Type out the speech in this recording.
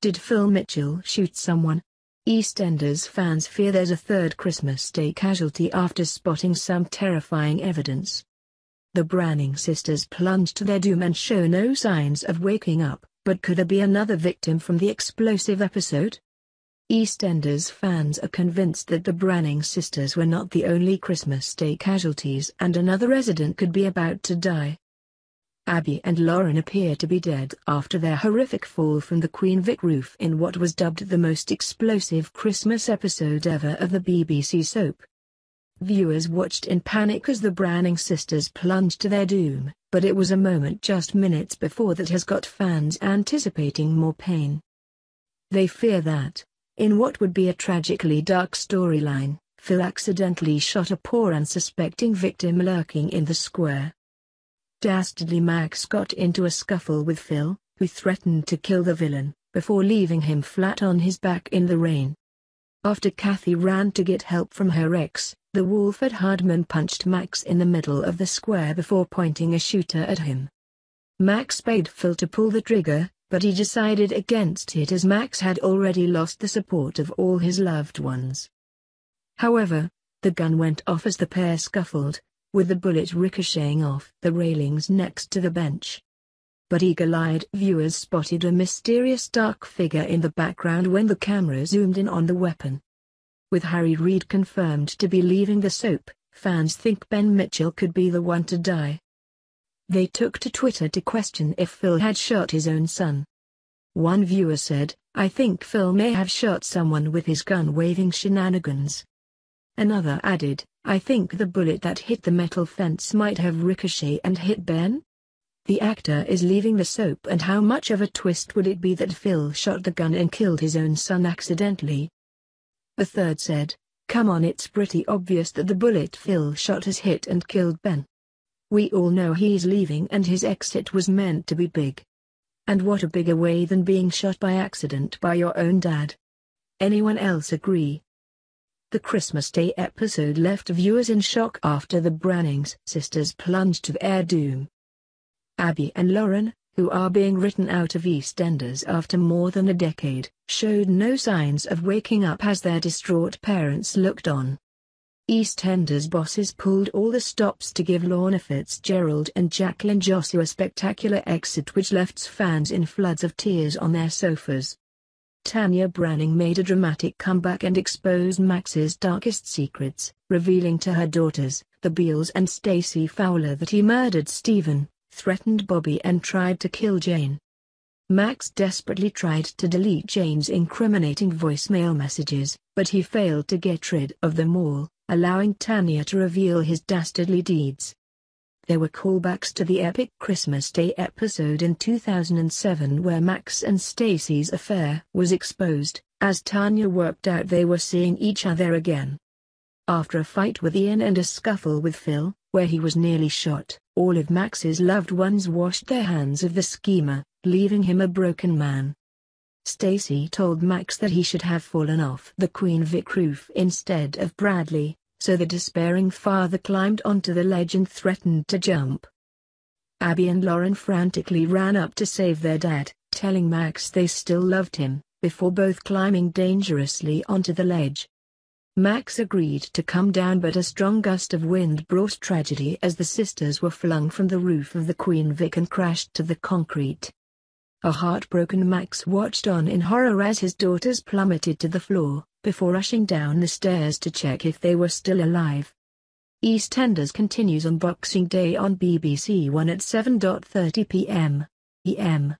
Did Phil Mitchell shoot someone? EastEnders fans fear there's a third Christmas Day casualty after spotting some terrifying evidence. The Branning sisters plunge to their doom and show no signs of waking up, but could there be another victim from the explosive episode? EastEnders fans are convinced that the Branning sisters were not the only Christmas Day casualties and another resident could be about to die. Abi and Lauren appear to be dead after their horrific fall from the Queen Vic roof in what was dubbed the most explosive Christmas episode ever of the BBC soap. Viewers watched in panic as the Branning sisters plunged to their doom, but it was a moment just minutes before that has got fans anticipating more pain. They fear that, in what would be a tragically dark storyline, Phil accidentally shot a poor unsuspecting victim lurking in the square. Dastardly Max got into a scuffle with Phil, who threatened to kill the villain, before leaving him flat on his back in the rain. After Kathy ran to get help from her ex, the Wolford hardman punched Max in the middle of the square before pointing a shooter at him. Max bade Phil to pull the trigger, but he decided against it as Max had already lost the support of all his loved ones. However, the gun went off as the pair scuffled, with the bullet ricocheting off the railings next to the bench. But eagle-eyed viewers spotted a mysterious dark figure in the background when the camera zoomed in on the weapon. With Harry Reid confirmed to be leaving the soap, fans think Ben Mitchell could be the one to die. They took to Twitter to question if Phil had shot his own son. One viewer said, "I think Phil may have shot someone with his gun-waving shenanigans." Another added, "I think the bullet that hit the metal fence might have ricocheted and hit Ben. The actor is leaving the soap, and how much of a twist would it be that Phil shot the gun and killed his own son accidentally?" A third said, "Come on, it's pretty obvious that the bullet Phil shot has hit and killed Ben. We all know he's leaving and his exit was meant to be big. And what a bigger way than being shot by accident by your own dad. Anyone else agree?" The Christmas Day episode left viewers in shock after the Branning sisters plunged to their doom. Abi and Lauren, who are being written out of EastEnders after more than a decade, showed no signs of waking up as their distraught parents looked on. EastEnders bosses pulled all the stops to give Lorna Fitzgerald and Jacqueline Josu a spectacular exit which left fans in floods of tears on their sofas. Tanya Branning made a dramatic comeback and exposed Max's darkest secrets, revealing to her daughters, the Beals and Stacey Fowler, that he murdered Stephen, threatened Bobby and tried to kill Jane. Max desperately tried to delete Jane's incriminating voicemail messages, but he failed to get rid of them all, allowing Tanya to reveal his dastardly deeds. There were callbacks to the epic Christmas Day episode in 2007 where Max and Stacey's affair was exposed, as Tanya worked out they were seeing each other again. After a fight with Ian and a scuffle with Phil, where he was nearly shot, all of Max's loved ones washed their hands of the schemer, leaving him a broken man. Stacey told Max that he should have fallen off the Queen Vic roof instead of Bradley, so the despairing father climbed onto the ledge and threatened to jump. Abi and Lauren frantically ran up to save their dad, telling Max they still loved him, before both climbing dangerously onto the ledge. Max agreed to come down, but a strong gust of wind brought tragedy as the sisters were flung from the roof of the Queen Vic and crashed to the concrete. A heartbroken Max watched on in horror as his daughters plummeted to the floor, before rushing down the stairs to check if they were still alive. EastEnders continues on Boxing Day on BBC One at 7:30 p.m.